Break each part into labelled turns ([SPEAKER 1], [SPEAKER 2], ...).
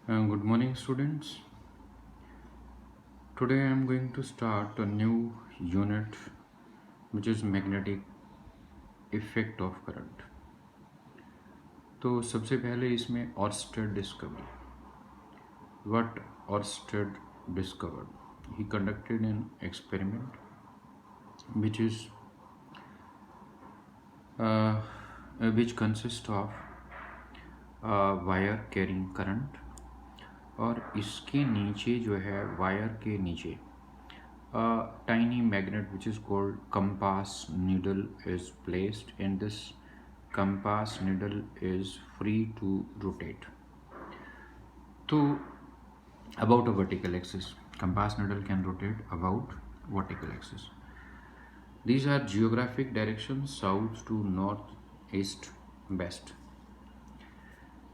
[SPEAKER 1] Good morning, students. Today I am going to start a new unit which is magnetic effect of current. तो सबसे पहले इसमें Oersted discovery. What Oersted discovered? He conducted an experiment uh, which consists of wire carrying current और इसके नीचे जो है wire के नीचे tiny magnet which is called compass needle is placed, and this compass needle is free to rotate. So about a vertical axis, compass needle can rotate about vertical axis. These are geographic directions: south to north, east, west.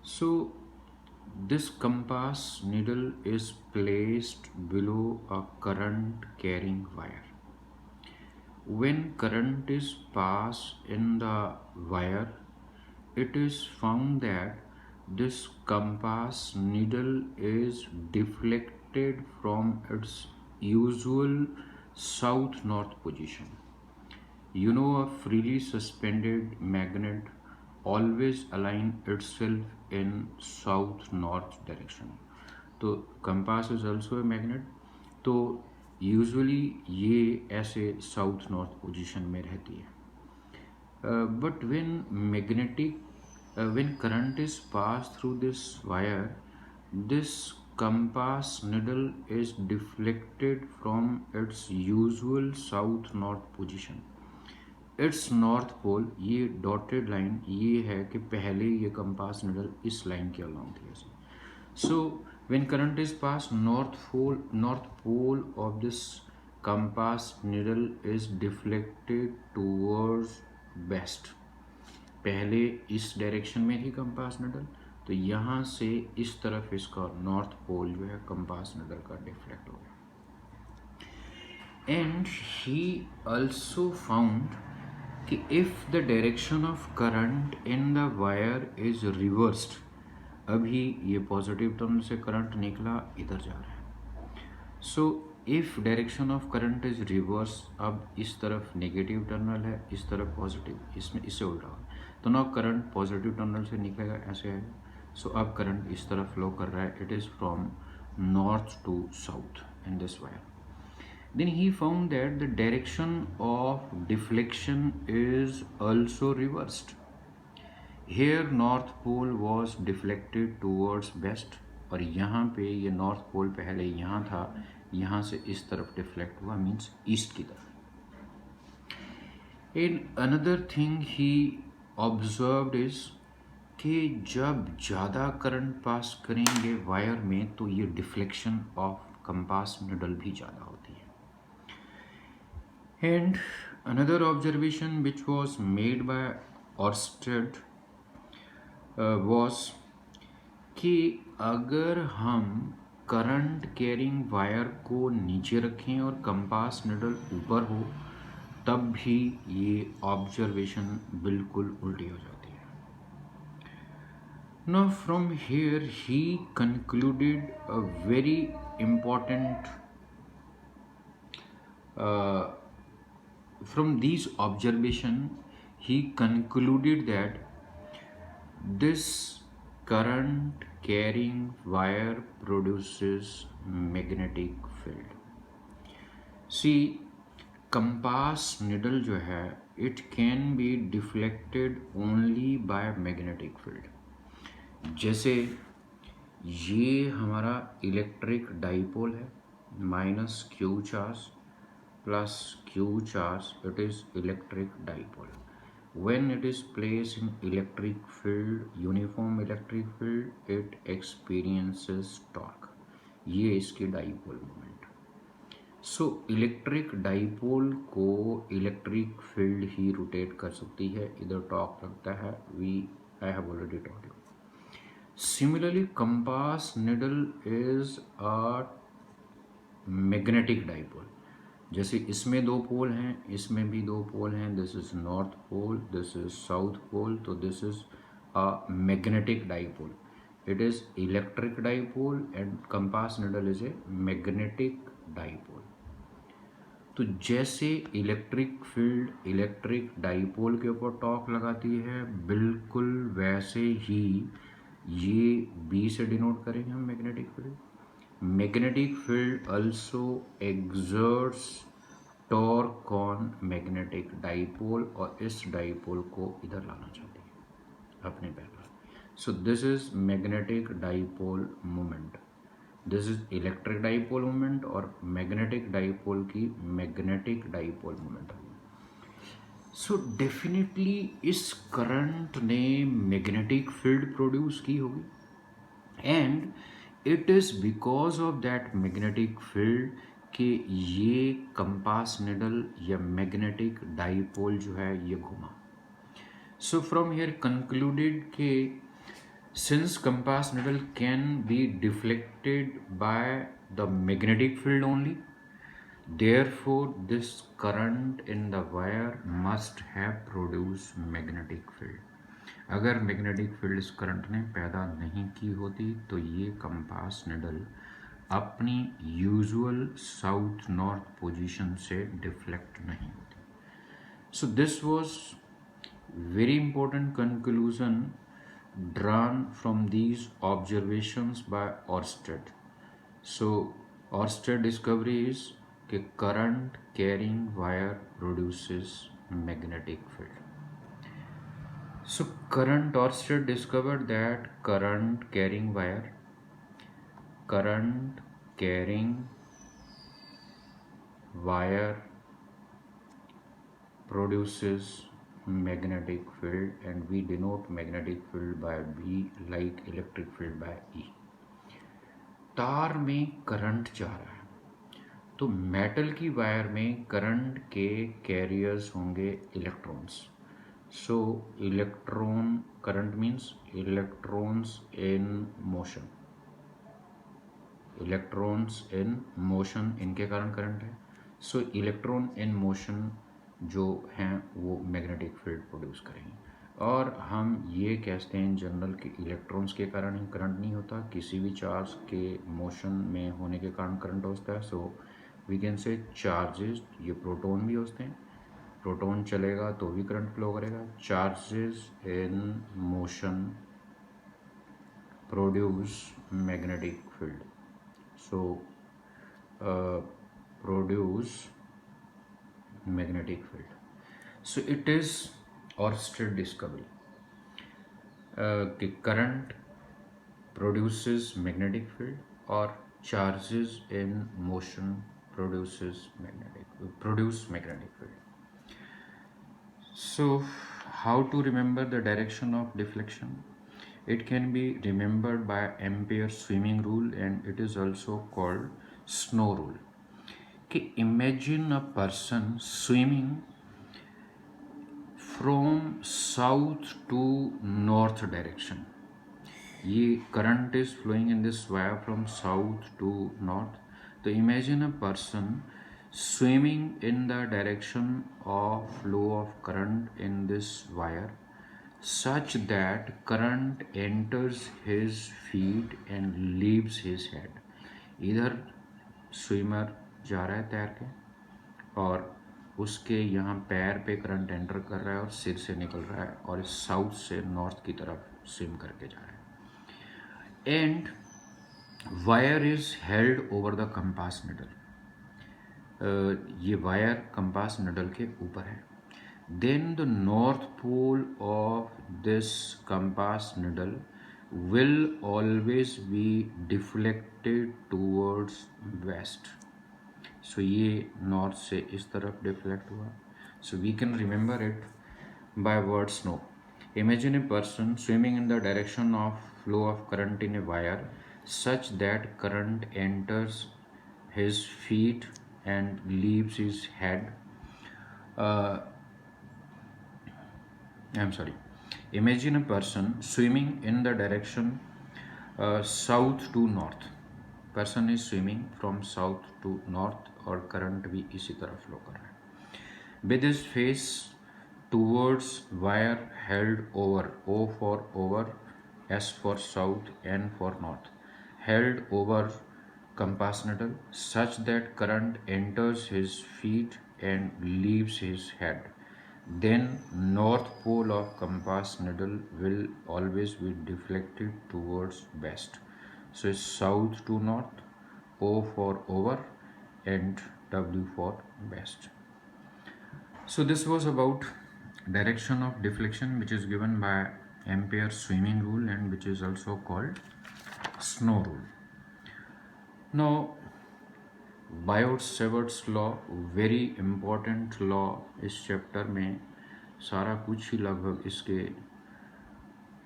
[SPEAKER 1] So this compass needle is placed below a current carrying wire. When current is passed in the wire, it is found that this compass needle is deflected from its usual south-north position. You know, a freely suspended magnet always align itself in south-north direction. तो compass is also a magnet. तो usually ये ऐसे south north position में रहती है. But when current is passed through this wire, this compass needle is deflected from its usual south north position. It's north pole, ये dotted line ये है कि पहले ये कंपास निडल इस लाइन के अलोंग थी ऐसे. So when current is pass, north pole of this compass needle is deflected towards west. पहले इस डायरेक्शन में थी कंपास निडल, तो यहाँ से इस तरफ इसका नॉर्थ पोल जो है कंपास निडल का डिफ्लेक्ट हो गया. एंड ही ऑल्सो फाउंड कि if the direction of current in the wire is reversed, अभी ये पॉजिटिव टर्मिनल से करंट निकला इधर जा रहा है. So if direction of current is reverse, अब इस तरफ नेगेटिव टर्मिनल है, इस तरफ पॉजिटिव, इसमें इससे उल्टा हो, तो ना करंट पॉजिटिव टर्मिनल से निकलेगा ऐसे आएगा. सो अब करंट इस तरफ फ्लो कर रहा है, it is from north to south in this wire. Then he found that the direction of deflection is also reversed. Here North Pole was deflected towards west, और यहाँ पे ये नॉर्थ पोल पहले यहाँ था, यहाँ से इस तरफ डिफ्लेक्ट हुआ, मीन्स ईस्ट की तरफ. And another thing he observed is कि जब ज़्यादा करंट पास करेंगे वायर में तो ये डिफ्लेक्शन ऑफ कंपास निडल भी ज़्यादा होती है. And another observation which was made by Oersted was कि अगर हम करंट कैरिंग वायर को नीचे रखें और कंपास निडल ऊपर हो, तब भी ये ऑब्जर्वेशन बिल्कुल उल्टी हो जाती है. Now from here he concluded a very important from these observation he concluded that this current carrying wire produces magnetic field. See, compass needle जो है it can be deflected only by magnetic field. जैसे ये हमारा electric dipole है, minus Q charge plus q charge, it is electric dipole. When it is placed in electric field, uniform electric field, it experiences torque. ये इसकी dipole moment. So electric dipole को electric field ही rotate कर सकती है, इधर torque लगता है. I have already told you. Similarly compass needle is a magnetic dipole. जैसे इसमें दो पोल हैं, इसमें भी दो पोल हैं, this is north pole, this is south pole, तो this is a magnetic dipole. It is electric dipole and compass needle is a magnetic dipole. तो जैसे इलेक्ट्रिक फील्ड इलेक्ट्रिक डाइपोल के ऊपर टॉर्क लगाती है, बिल्कुल वैसे ही ये बी से डिनोट करेंगे हम magnetic field. Magnetic field also exerts torque on magnetic dipole, और इस डाइपोल को इधर लाना चाहती है अपने पैर पर। सो this is magnetic dipole moment. This is electric dipole moment, और मैग्नेटिक डाइपोल की magnetic dipole moment. So definitely इस करंट ने मैग्नेटिक फील्ड प्रोड्यूस की होगी, and it is because of that magnetic field कि ये कंपास निडल या magnetic dipole जो है ये घुमा। सो फ्रॉम हियर कंक्लूडेड कि since compass needle can be deflected by the magnetic field only, therefore this current in the wire must have produced magnetic field। अगर magnetic field इस current ने पैदा नहीं की होती तो ये कंपास निडल अपनी यूजुअल साउथ नॉर्थ पोजीशन से डिफ्लेक्ट नहीं होती। So this was very important conclusion drawn from these observations by Ørsted. So Ørsted discovery is that current carrying wire produces magnetic field। So current Ørsted discovered that current carrying wire produces magnetic field, and we denote magnetic field by B like electric field by E। तार में current जा रहा है तो metal की wire में current के carriers होंगे electrons. So electron current means electrons in motion, electrons in motion इनके कारण करंट है। सो इलेक्ट्रॉन इन मोशन जो हैं वो मैग्नेटिक फील्ड प्रोड्यूस करेंगे, और हम ये कहते हैं जनरल कि इलेक्ट्रॉन्स के कारण ही करंट नहीं होता, किसी भी चार्ज के मोशन में होने के कारण करंट होता है। So we can say charges, ये प्रोटॉन भी होते हैं, प्रोटॉन चलेगा तो भी करंट फ्लो करेगा। Charges in motion produce magnetic field, so produce magnetic field। So it is Ørsted discovery कि current produces magnetic field और charges in motion produce magnetic field। So how to remember the direction of deflection? It can be remembered by Ampere's swimming rule, and it is also called snow rule। कि imagine a person swimming from south to north direction। ये current is flowing in this wire from south to north। तो imagine a person swimming in the direction of flow of current in this wire such that current enters his feet and leaves his head। इधर swimmer जा रहा है तैर के और उसके यहाँ पैर पे करंट एंटर कर रहा है और सिर से निकल रहा है और इस साउथ से नॉर्थ की तरफ स्विम करके जा रहा है। And wire is held over the compass needle. ये वायर कंपास निडल के ऊपर है। Then the north pole of this compass needle will always be deflected towards west। so ये north से इस तरफ deflect हुआ। so we can remember it by word snow। imagine a person swimming in the direction of flow of current in a wire such that current enters his feet and leaves his head। I'm sorry, imagine a person swimming in the direction south to north। person is swimming from south to north और current भी इसी तरफ flow कर रहा है। with his face towards wire held over, O for over S for south, N for north, held over compass needle such that current enters his feet and leaves his head. Then north pole of compass needle will always be deflected towards west. So it's south to north, O for over, and W for west. So this was about direction of deflection, which is given by Ampere's swimming rule and which is also called snow rule. Now Biot Savart's law very important law, इस chapter में सारा कुछ ही लगभग इसके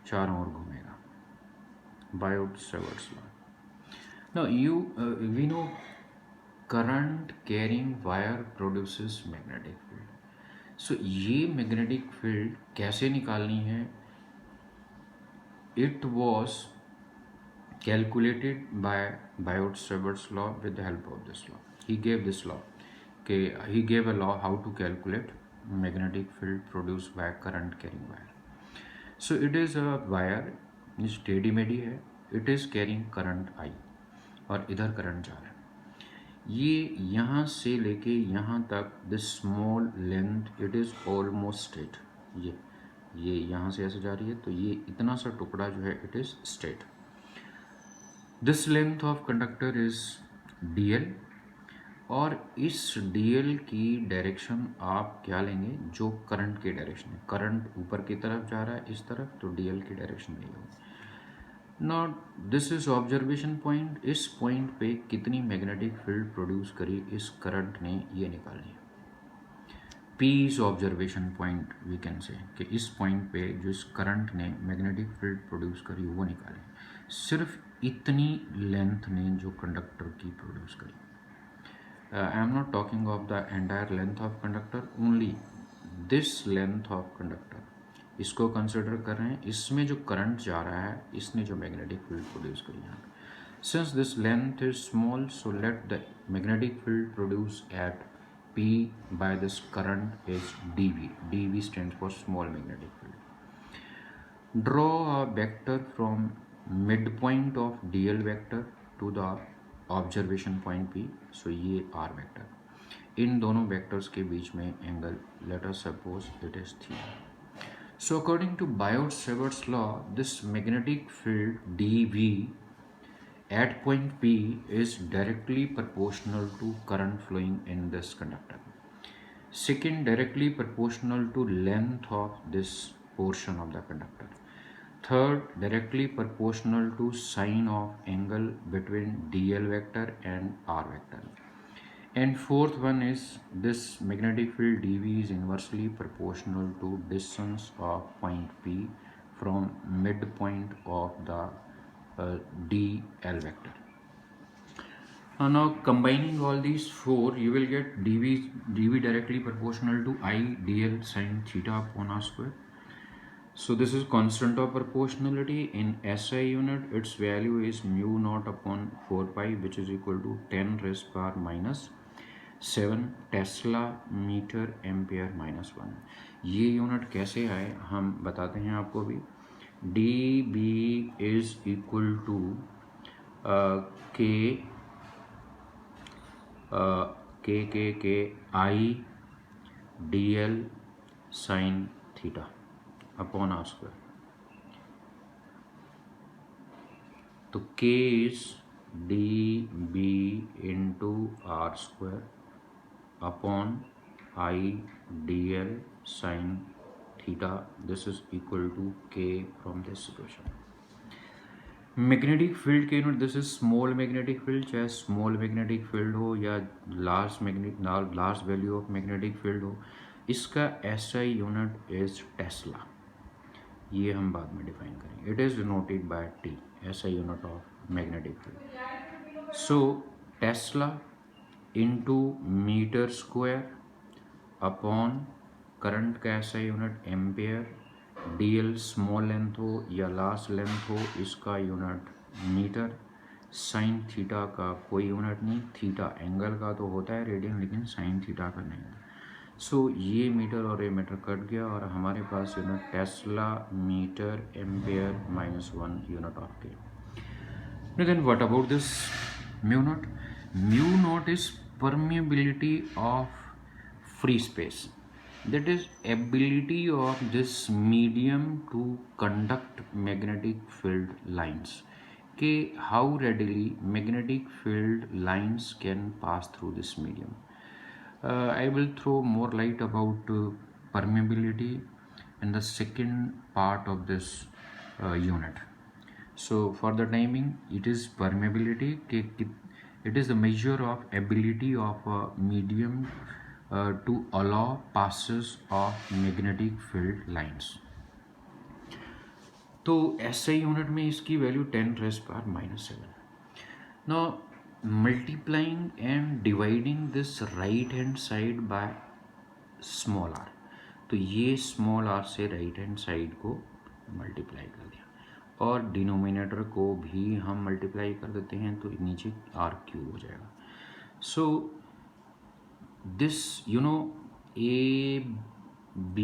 [SPEAKER 1] चारों ओर घूमेगा. Biot Savart's law. Now we know current carrying wire produces magnetic field. So ये मैग्नेटिक फील्ड कैसे निकालनी है? It was calculated by Biot-Savart's law with the help of this law. He gave this law. Okay, he gave a law how to calculate magnetic field produced by current carrying wire. So it is a wire, is टेढ़ी मेढ़ी है. It is carrying current I और इधर current जा रहा है. ये यहाँ से लेके यहाँ तक this small length it is almost straight. ये यहाँ से ऐसे जा रही है, तो ये इतना सा टुकड़ा जो है it is straight. This length of conductor is DL और इस DL की डायरेक्शन आप क्या लेंगे? जो करंट की डायरेक्शन है. करंट ऊपर की तरफ जा रहा है इस तरफ, तो DL की डायरेक्शन नहीं होगी. Not this is observation point. इस पॉइंट पे कितनी मैग्नेटिक फील्ड प्रोड्यूस करी इस करंट ने, ये निकालनी है. P is observation point, we can say कि इस पॉइंट पे जो इस करंट ने मैग्नेटिक फील्ड प्रोड्यूस करी वो निकालें. सिर्फ इतनी लेंथ ने जो कंडक्टर की प्रोड्यूस करी. I am not talking of the entire length of conductor, only this length of conductor, इसको कंसिडर कर रहे हैं. इसमें जो करंट जा रहा है इसने जो मैग्नेटिक फील्ड प्रोड्यूस करी है. Since this length is small, so let the magnetic field produce at P by this current is dV. dV stands for small magnetic field. Draw a vector from midpoint of DL vector to the observation point P. So ये R vector. इन दोनों vectors के बीच में angle, let us suppose it is theta. So according to Biot-Savart's law, this magnetic field dV at point P is directly proportional to current flowing in this conductor. Second, directly proportional to length of this portion of the conductor. Third, directly proportional to sine of angle between DL vector and R vector. And fourth one is this magnetic field dV is inversely proportional to distance of point P from midpoint of the DL vector. Now combining all these four, you will get dV directly proportional to I dl sin theta upon R square. So this is constant of proportionality. In SI unit, its value is mu naught upon 4 pi, which is equal to 10 raised power minus 7 tesla metre ampere minus 1. ये unit कैसे आए हम बताते हैं आपको भी. dB is equal to k I dl sin theta upon R square. तो k is dB into R square upon I dl sin theta. This is equal to k from this equation. Magnetic field के unit, this is small magnetic field. चाहे small magnetic field हो या large value of magnetic field हो, इसका SI unit is Tesla. ये हम बाद में डिफाइन करेंगे. It is denoted by T, SI unit of magnetic field. So tesla into metre square upon current का SI unit ampere. DL small length हो या लार्ज लेंथ हो, इसका यूनिट मीटर. साइन थीटा का कोई यूनिट नहीं. Theta angle का तो होता है रेडियन, लेकिन साइन थीटा का नहीं. सो ये मीटर और ये मीटर कट गया और हमारे पास unit tesla metre ampere -1 unit of K. Now then what about this mu naught? Mu naught is permeability of free space. That is ability of this medium to conduct magnetic field lines. Okay, how readily magnetic field lines can pass through this medium. I will throw more light about permeability in the second part of this unit. So for the timing, it is permeability. It is the measure of ability of a medium to allow passes of magnetic field lines. तो SI unit में इसकी value 10⁻⁻⁷. Now multiplying and dividing this right hand side by small r. तो ये small r से right hand side को multiply कर दिया और डिनोमिनेटर को भी हम मल्टीप्लाई कर देते हैं तो नीचे r³ हो जाएगा. So this a b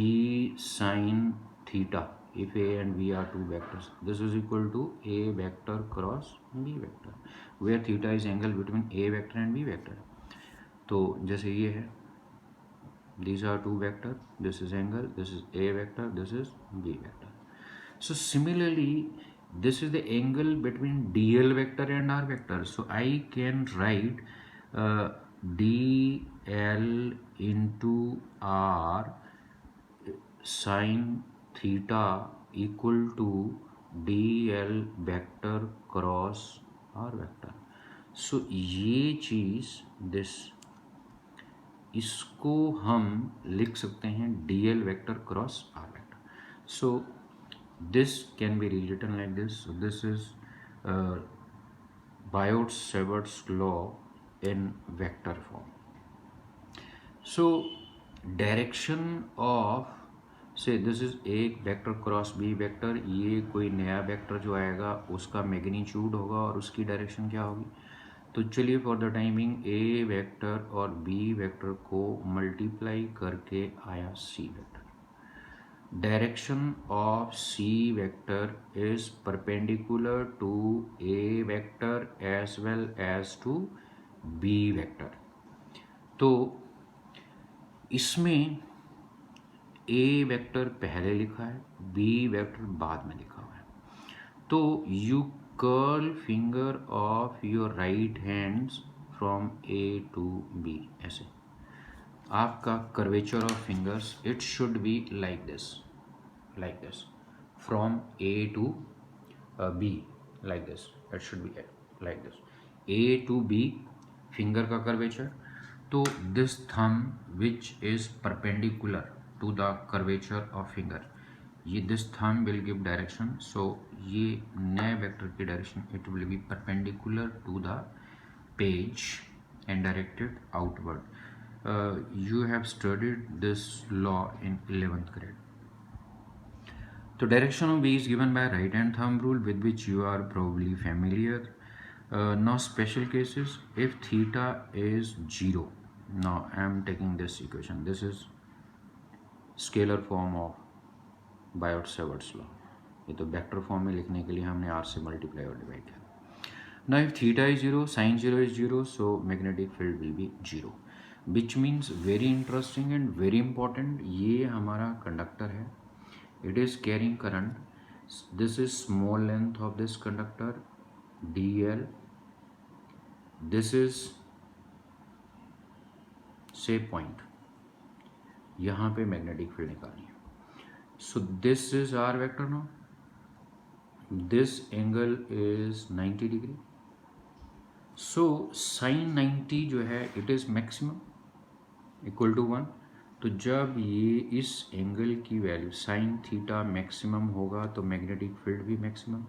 [SPEAKER 1] sin theta, if a and b are two vectors, this is equal to a vector cross b vector, where theta is angle between a vector and b vector. तो जैसे ये है, these are two vector, this is angle, this is a vector, this is b vector. So similarly, this is the angle between dl vector and r vector. So I can write dl into r sin theta equal to dl vector cross r vector. So ये चीज this इसको हम लिख सकते हैं dl vector cross r vector. So this can be rewritten like this. So this is Biot-Savart's law in vector form. So direction of say this is a vector cross b vector, ये कोई नया vector जो आएगा उसका magnitude होगा और उसकी direction क्या होगी. तो चलिए for the timing A vector और बी वेक्टर को मल्टीप्लाई करके आया C vector. Direction of C vector is perpendicular to A vector as well as to B vector. तो इसमें A वेक्टर पहले लिखा है, B वेक्टर बाद में लिखा हुआ है. तो you curl finger of your right hands from A to B. ऐसे आपका curvature of fingers it should be like this from A to B, like this. It should be like this, A to B finger का curvature. तो this thumb which is perpendicular to the curvature of finger, ये this thumb will give direction. So ये नए vector की direction it will be perpendicular to the page and directed outward. You have studied this law in 11th grade. The direction of B is given by right hand thumb rule, with which you are probably familiar. Now special cases, if theta is 0, now I am taking this equation, this is scalar form of Biot-Savart's law. ये तो vector form में लिखने के लिए हमने r से multiply और divide किया. Now if theta is 0, sin 0 is 0, so magnetic field will be 0, which means very interesting and very important. ये हमारा कंडक्टर है, it is carrying current. This is small length of this conductor dl. This is say point, यहाँ पे magnetic field निकालनी है. So this is r vector. now this angle is 90 degree. So sine 90 जो है it is maximum equal to 1. तो जब ये इस एंगल की वैल्यू साइन थीटा मैक्सिमम होगा तो मैग्नेटिक फील्ड भी मैक्सिमम.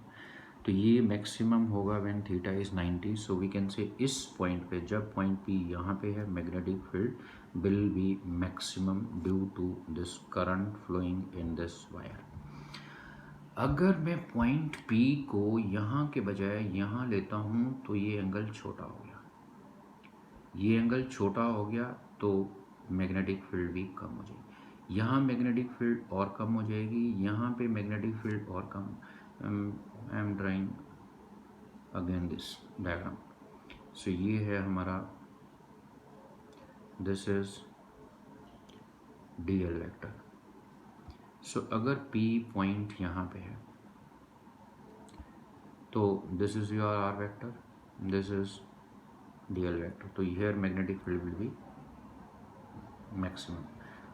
[SPEAKER 1] तो ये मैक्सिमम होगा when theta is 90. So we can say इस पॉइंट पे, जब पॉइंट पी यहाँ पे है, magnetic field will be maximum due to this current flowing in this wire. अगर मैं पॉइंट P को यहाँ के बजाय यहाँ लेता हूँ तो ये एंगल छोटा हो गया, ये एंगल छोटा हो गया. तो मैग्नेटिक फील्ड भी कम हो जाएगी। यहाँ मैग्नेटिक फील्ड और कम हो जाएगी, यहाँ पे मैग्नेटिक फील्ड और कम। I am drawing again this diagram. So ये है हमारा, this is D L vector. So अगर P पॉइंट यहाँ पे है तो this is your R vector, this is D L vector. तो here magnetic field will be maximum.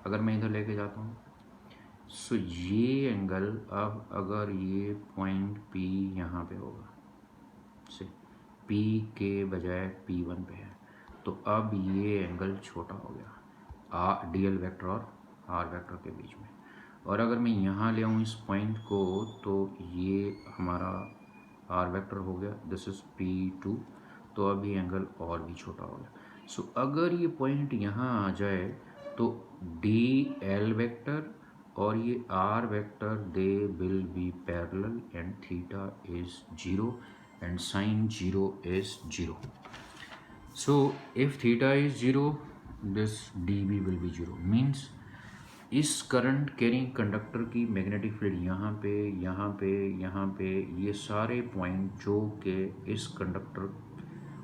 [SPEAKER 1] अगर मैं इधर लेके जाता हूँ, सो ये एंगल, अब अगर ये पॉइंट P यहाँ पे होगा, से P के बजाय P1 पे है, तो अब ये एंगल छोटा हो गया डी एल वेक्टर और आर वेक्टर के बीच में। और अगर मैं यहाँ ले आऊँ इस पॉइंट को, तो ये हमारा आर वेक्टर हो गया, दिस इज P2, तो अब ये एंगल और भी छोटा हो गया। सो अगर ये पॉइंट यहाँ आ जाए तो डी एल वेक्टर और ये R vector they will be parallel and theta is 0 and sine 0 is 0. So if theta is 0, this dB will be 0. Means इस करंट कैरिंग कंडक्टर की मैग्नेटिक फील्ड यहाँ पे, यहाँ पे, यहाँ पे, ये सारे पॉइंट जो कि इस कंडक्टर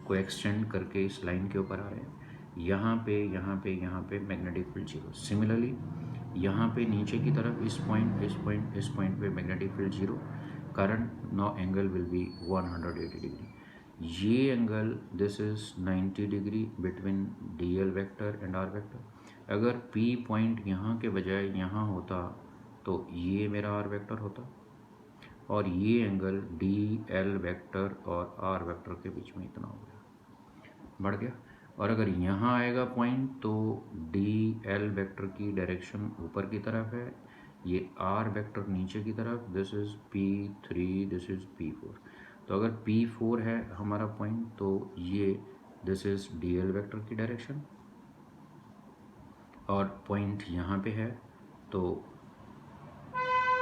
[SPEAKER 1] को एक्सटेंड करके इस लाइन के ऊपर आ रहे हैं, यहाँ पे, यहाँ पे, यहाँ पे मैग्नेटिक फील्ड 0। सिमिलरली यहाँ पे नीचे की तरफ इस पॉइंट, इस पॉइंट, इस पॉइंट पे magnetic field 0। Current now angle will be 180 degree. ये angle, this is 90 degree between D L vector and R vector. अगर P पॉइंट यहाँ के बजाय यहाँ होता तो ये मेरा आर वेक्टर होता, और ये एंगल डी एल वेक्टर और आर वेक्टर के बीच में इतना हो गया, बढ़ गया। और अगर यहाँ आएगा पॉइंट तो डी एल वेक्टर की डायरेक्शन ऊपर की तरफ है, ये आर वेक्टर नीचे की तरफ, this is P3, this is P4। तो अगर P4 है हमारा पॉइंट तो ये this is D L vector की डायरेक्शन, और पॉइंट यहाँ पे है तो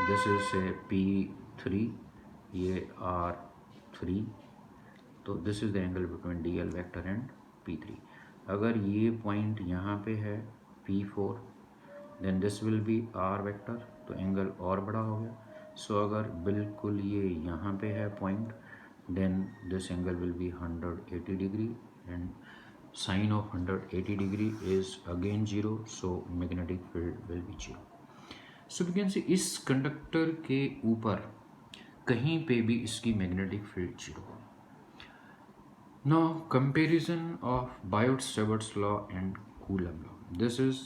[SPEAKER 1] दिस इज P3, ये R3, तो this is the angle between D L vector and P3। अगर ये पॉइंट यहाँ पे है P4, then this will be R vector, तो एंगल और बड़ा हो गया। सो अगर बिल्कुल ये यहाँ पे है point, then this angle will be 180 degree and sin of 180 degree is again 0, so magnetic field will be 0. So we can see इस कंडक्टर के ऊपर कहीं पे भी इसकी मैग्नेटिक फील्ड 0 हो। Now comparison of Biot-Savart's law and Coulomb law. This is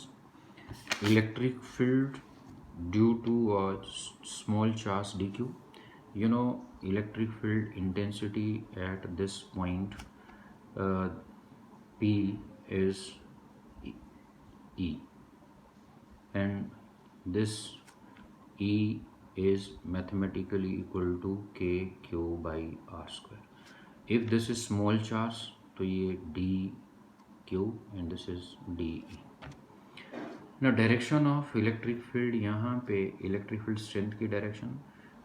[SPEAKER 1] electric field due to a small charge dq. You know, electric field intensity at this point, P is E, and this E is mathematically equal to KQ by R square. If this is small charge तो ये DQ and this is DE. Now direction of electric field, यहाँ पे electric field strength की direction,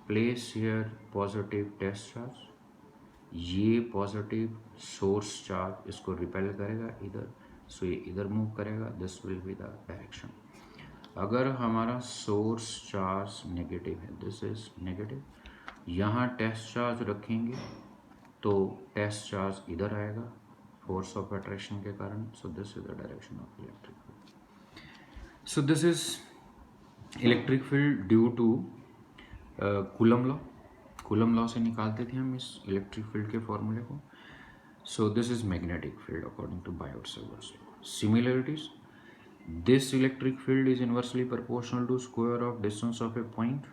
[SPEAKER 1] place here positive test charge, ये positive source charge इसको repel करेगा इधर, सो ये इधर मूव करेगा, this will be the direction. अगर हमारा सोर्स चार्ज नेगेटिव है, दिस इज नेगेटिव, यहाँ टेस्ट चार्ज रखेंगे तो टेस्ट चार्ज इधर आएगा फोर्स ऑफ अट्रैक्शन के कारण, सो this is the direction of electric field. So this is electric field due to coulomb law. Coulomb law से निकालते थे हम इस इलेक्ट्रिक फील्ड के फॉर्मूले को। So this is magnetic field according to Biot Savart's law. Similarities, this electric field is inversely proportional to square of distance of a point,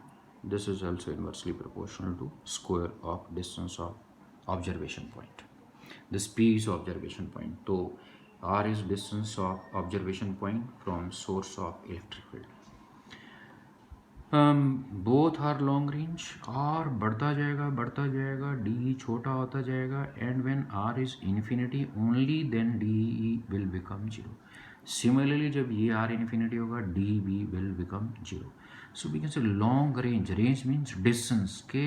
[SPEAKER 1] this is also inversely proportional to square of distance of observation point. This P is observation point, तो R is distance of observation point from source of electric field. Both are long range, R बढ़ता जाएगा, D छोटा होता जाएगा, and when R is infinity only then D will become 0। Similarly जब ये R infinity होगा D B will become 0। So we can say long range, range means distance, के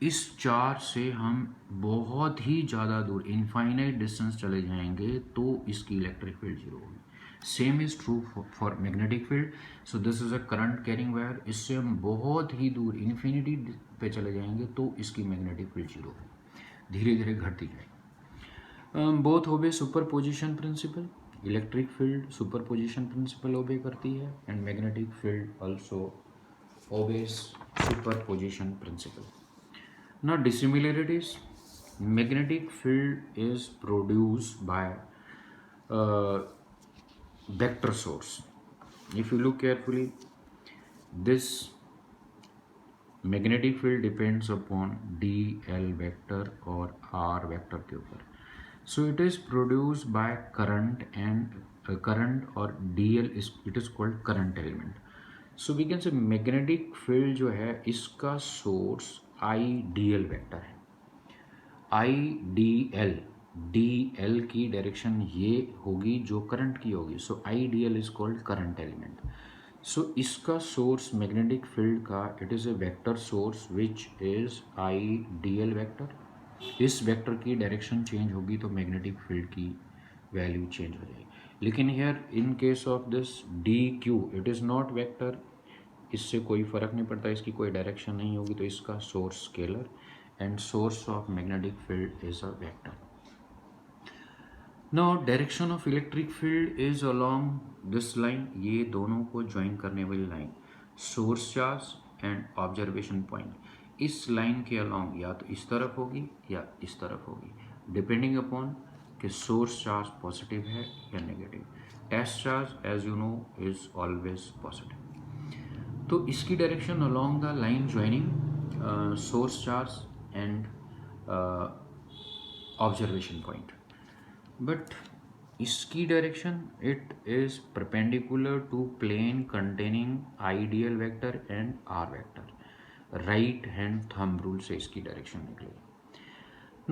[SPEAKER 1] इस चार्ज से हम बहुत ही ज़्यादा दूर इनफाइनाइट डिस्टेंस चले जाएंगे तो इसकी इलेक्ट्रिक फील्ड 0 होगी। Same is true for magnetic field. So this is a current carrying wire. इससे हम बहुत ही दूर इन्फिनिटी पे चले जाएंगे तो इसकी मैग्नेटिक फील्ड जीरो धीरे धीरे घटती जाएगी. Both obey superposition principle. Electric field superposition principle obey करती है and magnetic field also obeys superposition principle. Now dissimilarities. Magnetic field is produced by uh, vector source. If you look carefully, this magnetic field depends upon dl vector or r vector के ऊपर. So it is produced by current and current or dl is it is called current element. So we can say magnetic field जो है इसका source I D L vector है. I D L की direction ये होगी जो current की होगी. So I D L is called current element. So इसका सोर्स मैग्नेटिक फील्ड का it is a vector source which is I D L vector. इस वेक्टर की डायरेक्शन चेंज होगी तो मैग्नेटिक फील्ड की वैल्यू चेंज हो जाएगी. लेकिन here in case of this D Q it is not vector. इससे कोई फ़र्क नहीं पड़ता, इसकी कोई डायरेक्शन नहीं होगी तो इसका source scalar and source of magnetic field is a vector. Now direction of electric field is along this line. ये दोनों को ज्वाइन करने वाली line source charge and observation point. इस लाइन के अलोंग या तो इस तरफ होगी या इस तरफ होगी डिपेंडिंग अपॉन कि सोर्स चार्ज पॉजिटिव है या negative. Test charge as you know is always positive. तो इसकी direction along the line joining source charge and observation point. But इसकी direction it is perpendicular to plane containing ideal vector and R vector. Right hand thumb rule से इसकी direction निकलेगी.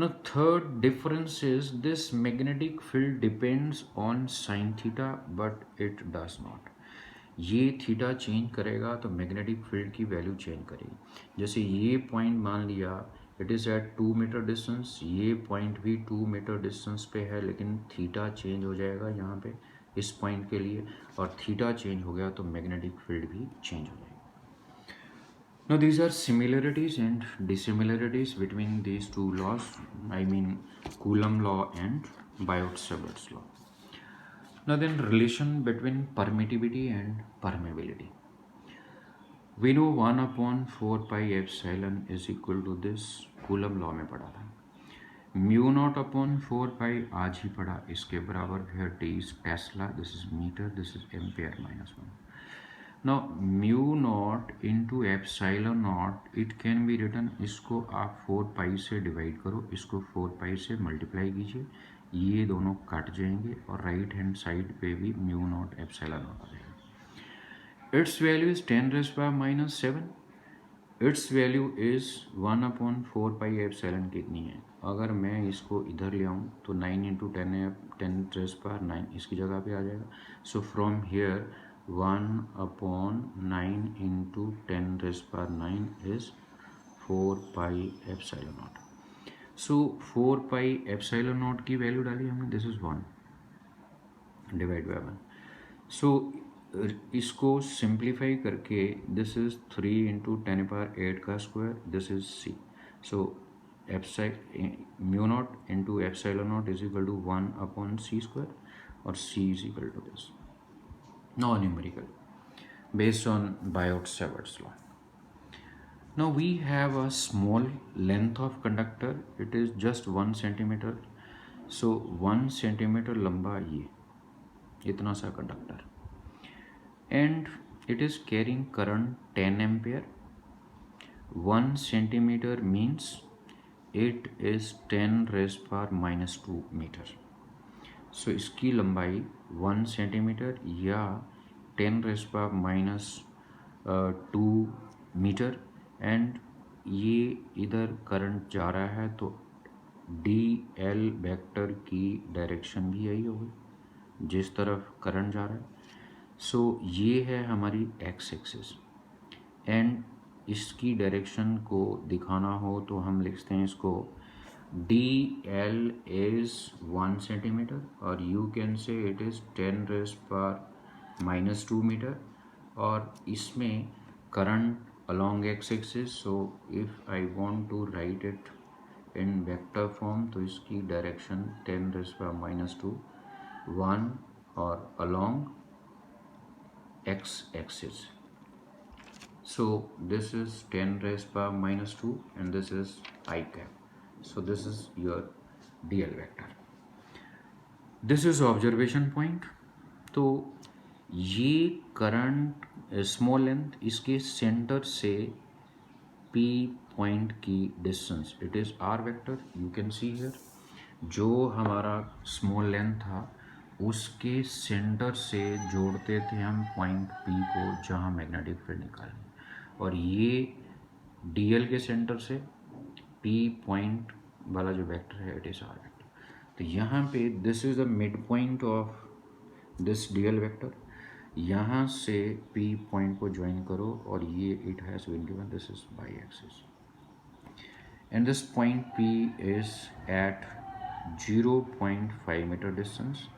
[SPEAKER 1] Now third difference is this magnetic field depends on sin theta but it does not. ये theta change करेगा तो magnetic field की value change करेगी. जैसे ये पॉइंट मान लिया it is at 2 metre distance, ये पॉइंट भी 2 मीटर डिस्टेंस पे है लेकिन थीटा चेंज हो जाएगा यहाँ पे इस पॉइंट के लिए और थीटा चेंज हो गया तो मैग्नेटिक फील्ड भी चेंज हो जाएगी. Now these are similarities and dissimilarities between these two laws. I mean Coulomb law and Biot-Savart's law. Now then relation between permittivity and permeability. We know 1 upon 4 pi epsilon is equal to this. Coulomb law में पढ़ा था. Mu naught upon 4 पाई आज ही पढ़ा. इसके बराबर फिर T is tesla. This is metre. This is ampere -1. Now mu naught into epsilon naught it can be written. इसको आप 4 पाई से डिवाइड करो, इसको 4 पाई से मल्टीप्लाई कीजिए, ये दोनों कट जाएंगे और राइट हैंड साइड पे भी म्यू नॉट एप्सिलॉन नॉट आ जाएगा. It's value is 10⁻⁻⁷. It's value is 1 upon 4 pi epsilon कितनी है. अगर मैं इसको इधर ले आऊँ तो 9 इंटू 10⁻9 इसकी जगह पे आ जाएगा. So from here 1 upon 9 into 10⁻9 is 4 pi epsilon naught. So 4 pi epsilon naught की वैल्यू डाली हमने. This is 1 divide by 1. So इसको सिंप्लीफाई करके दिस इज 3 इंटू 10⁻8 का square. This is c. So mu naught into epsilon naught is equal to 1 upon c square और c is equal to this. Now numerical based on Biot-Savart's law. Now we have a small length of conductor. It is just 1 centimeter. So 1 centimeter लंबा ये इतना सा conductor and it is carrying current 10 ampere. 1 centimeter means it is 10⁻⁻2 meter. सो इसकी लंबाई 1 centimetre या 10⁻⁻2 metre and ये इधर current जा रहा है तो डी एल वेक्टर की डायरेक्शन भी यही होगी जिस तरफ करंट जा रहा है. सो ये है हमारी एक्स एक्सिस एंड इसकी डायरेक्शन को दिखाना हो तो हम लिखते हैं इसको DL is 1 centimeter, or you can say it is 10 raised power minus 2 meter, और इसमें current along x axis. So if I want to write it in vector form, तो इसकी direction 10 raised power minus 2 1 और along x axis. So this is 10 raised power minus 2 and this is I cap. So this is your dl vector. This is observation point. तो ये current small length, इसके centre से P point की distance, it is R vector. You can see here जो हमारा small length था उसके centre से जोड़ते थे हम पॉइंट P को जहाँ मैग्नेटिक फील्ड निकालेंगे, और ये DL के सेंटर से P पॉइंट वाला जो वेक्टर है इट इज़ R वेक्टर. तो यहाँ पे this is the mid point of this DL vector. यहाँ से P पॉइंट को ज्वाइन करो और ये it has been given, this is by axis, and this point P is at 0.5 metre distance.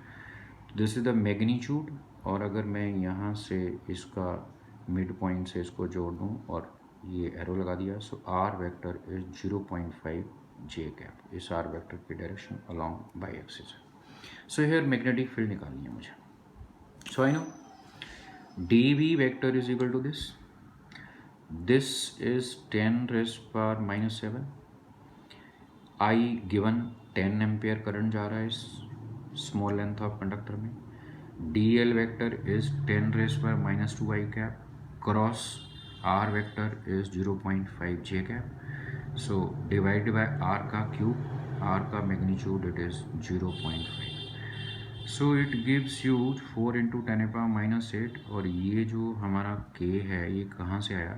[SPEAKER 1] This is the magnitude. और अगर मैं यहाँ से इसका मिड पॉइंट से इसको जोड़ दूँ और ये एरो लगा दिया, so R vector is 0.5 J cap. इस R वेक्टर की डायरेक्शन अलॉन्ग बाई एक्सिस है. सो हियर मैग्नेटिक फील्ड निकालनी है मुझे. So I know dV vector is equal to this. This is 10 raised power minus 7. I given 10 ampere current जा रहा है इस स्मॉल लेंथ ऑफ कंडक्टर में. DL vector is 10 raised power minus 2 I cap. Cross R vector is 0.5 J cap. So divided by R का cube, R का magnitude it is 0.5. So it gives you 4 into 10 power minus 8. और ये जो हमारा K है ये कहाँ से आया?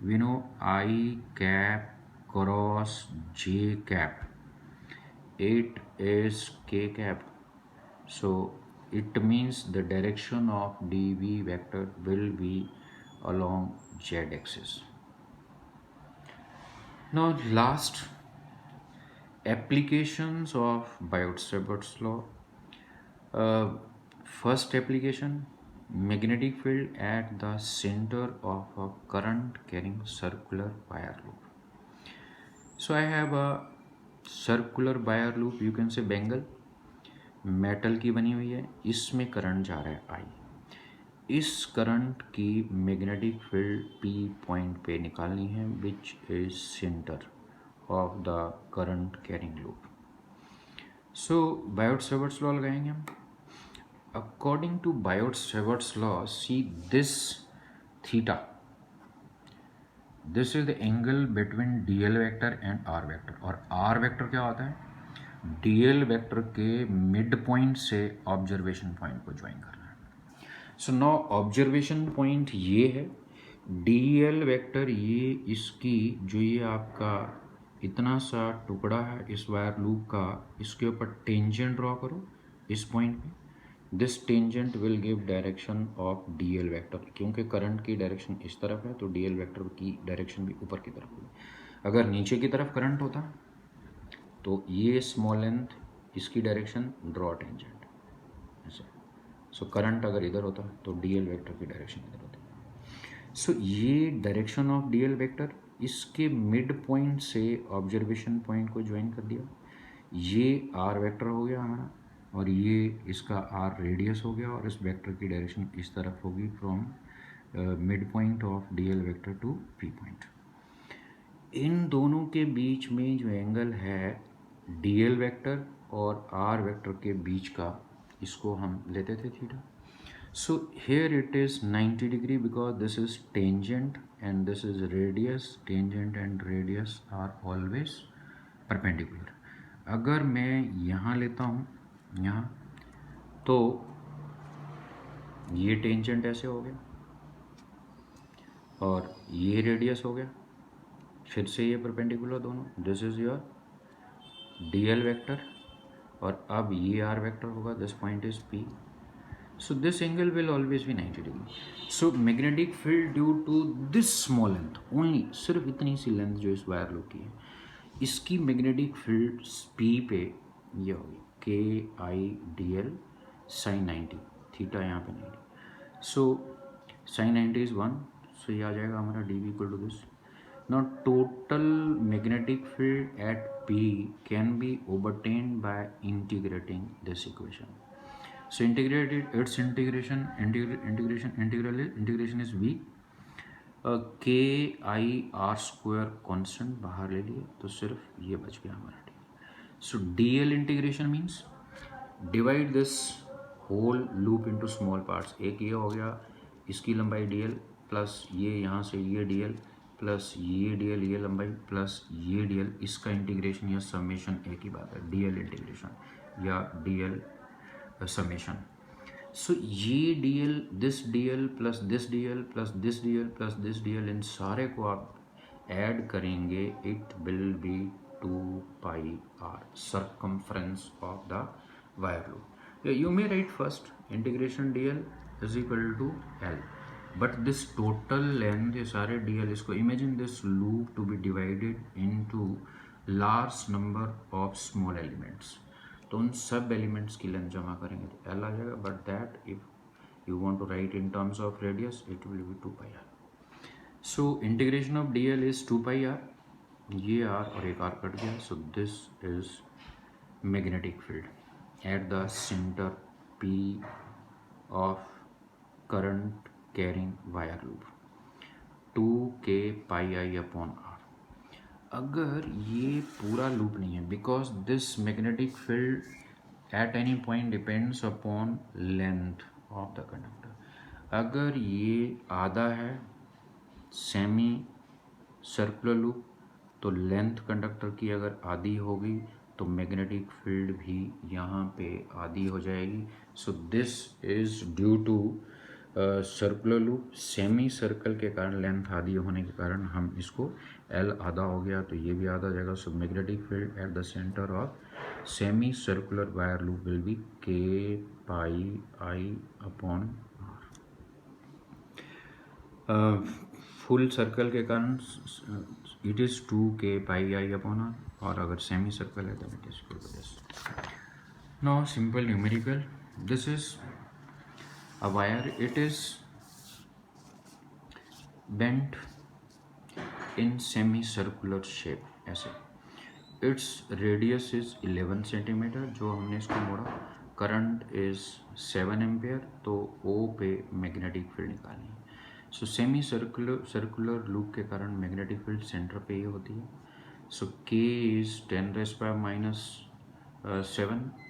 [SPEAKER 1] We know I cap cross J cap, 8 is K cap. So it means the direction of dV vector will be along Z axis. Now last, applications of Biot-Savart's law. First application, magnetic field at the center of a current carrying circular wire loop. So I have a circular wire loop, you can say bengal, metal की बनी हुई है, इसमें current जा रहा है I. इस current की मैग्नेटिक फील्ड P पॉइंट पे निकालनी है which is centre of the current carrying loop. So Biot-Savart's law लगाएंगे हम. According to Biot-Savart's law, see this theta. This is the angle between DL vector and R vector. और R vector क्या होता है? DL vector के mid point से observation point को join करना है. सो नो ऑब्जर्वेशन पॉइंट ये है, DL वेक्टर ये इसकी जो ये आपका इतना सा टुकड़ा है इस वायर लूप का, इसके ऊपर टेंजेंट ड्रॉ करो इस पॉइंट पे. This tangent will give direction of DL vector. क्योंकि करंट की डायरेक्शन इस तरफ है तो DL वेक्टर की डायरेक्शन भी ऊपर की तरफ होगी. अगर नीचे की तरफ करंट होता तो ये स्मॉल लेंथ इसकी डायरेक्शन ड्रॉ टेंजेंट ऐसे. सो करंट अगर इधर होता तो DL वेक्टर की डायरेक्शन इधर होती. सो ये डायरेक्शन ऑफ DL वेक्टर इसके मिड पॉइंट से ऑब्जर्वेशन पॉइंट को ज्वाइन कर दिया. ये R वेक्टर हो गया हमारा और ये इसका R रेडियस हो गया, और इस वेक्टर की डायरेक्शन इस तरफ होगी from mid point of DL vector to P point. इन दोनों के बीच में जो एंगल है DL वेक्टर और R वेक्टर के बीच का, इसको हम लेते थे theta. So here it is 90 degree because this is tangent and this is radius. Tangent and radius are always perpendicular. अगर मैं यहाँ लेता हूँ यहाँ, तो ये टेंजेंट ऐसे हो गया और ये रेडियस हो गया, फिर से ये परपेंडिकुलर दोनों. This is your DL vector और अब ये R वेक्टर होगा. This point is P. So this angle will always be 90 degree. So magnetic field due to this small length only, सिर्फ इतनी सी लेंथ जो इस वायर लूप की है, इसकी मैग्नेटिक फील्ड पी पे ये होगी के आई डी एल साइन 90, थीटा यहाँ पे 90, सो साइन 90 इज 1, सो ये आ जाएगा हमारा D B equal to this. Now total magnetic field at P can be obtained by integrating this equation. So integrated its integration is V. K I R square constant बाहर ले लिए तो सिर्फ ये बच गया हमारा D. So DL integration means divide this whole loop into small parts. एक ये हो गया, इसकी लंबाई DL प्लस ये यहाँ से ये DL प्लस ये DL ये लंबाई प्लस ये DL, इसका इंटीग्रेशन या समेशन एक ही बात है, DL इंटीग्रेशन या DL समेशन. सो ये DL this DL plus this DL plus this DL plus this DL, इन सारे को आप ऐड करेंगे, it will be 2 pi r circumference of the wire loop. You may write first integration DL is equal to L, but this total length, ये सारे DL, इसको imagine this loop to be divided into large number of small elements. तो उन सब elements की length जमा करेंगे तो L आ जाएगा, but that if you want to write in terms of radius it will be 2 pi r. So integration of DL is 2 pi r, ये r और एक r कट गया, so this is magnetic field at the centre P of current carrying wire loop 2k pi i upon r. अगर ये पूरा loop नहीं है, because this magnetic field at any point depends upon length of the conductor. अगर ये आधा है semi circular loop, तो लेंथ कंडक्टर की अगर आधी होगी तो मैग्नेटिक फील्ड भी यहाँ पे आधी हो जाएगी. So this is due to circular loop. Semi circle के कारण लेंथ आधी होने के कारण हम इसको L आधा हो गया तो ये भी आधा हो जाएगा. So magnetic field at the centre of semi circular wire loop will be k pi i upon r. Full circle के कारण it is 2k pi i upon r, और अगर सेमी सर्कल है तो it is equal to this. Now simple numerical, this is a wire, it is bent in semicircular shape ऐसे. its radius is 11 centimetre, जो हमने इसको मोड़ा. Current is 7 ampere, तो O पे मैग्नेटिक फील्ड निकालनी है. सो सेमी सर्कुलर लूप के कारण मैग्नेटिक फील्ड सेंटर पे ही होती है. सो K is 10⁻⁷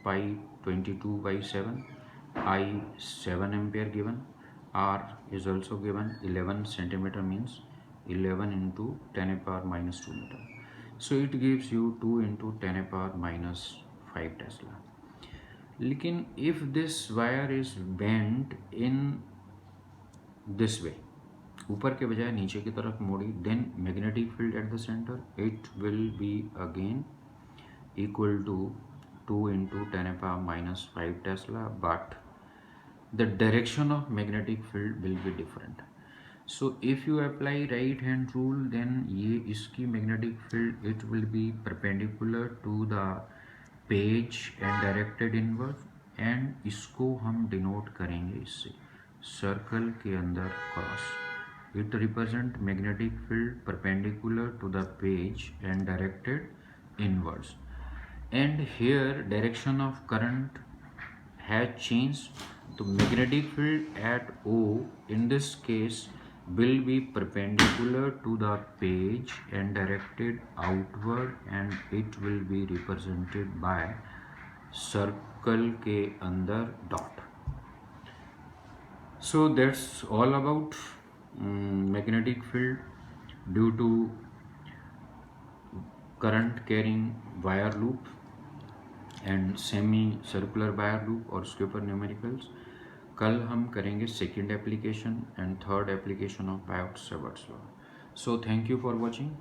[SPEAKER 1] pi 22/7, I 7 ampere given, R is also given 11 centimeter means 11 into 10⁻⁻2 meter. So it gives you 2 into 10⁻⁻5 Tesla. लेकिन if this wire is bent in this way, ऊपर के बजाय नीचे की तरफ मोड़ी, then magnetic field at the center it will be again equal to 2 into 10⁻⁻5 Tesla, but the direction of magnetic field will be different. So if you apply right hand rule, then ये इसकी magnetic field it will be perpendicular to the page and directed inward, and इसको हम denote करेंगे इससे circle के अंदर cross. It represent magnetic field perpendicular to the page and directed inwards, and here direction of current has changed. तो magnetic field at O in this case will be perpendicular to the page and directed outward, and it will be represented by circle के अंदर dot. So that's all about magnetic field due to current carrying wire loop and semi circular wire loop और उसके ऊपर numericals. कल हम करेंगे second application and third application of Biot-Savart's law. So thank you for watching.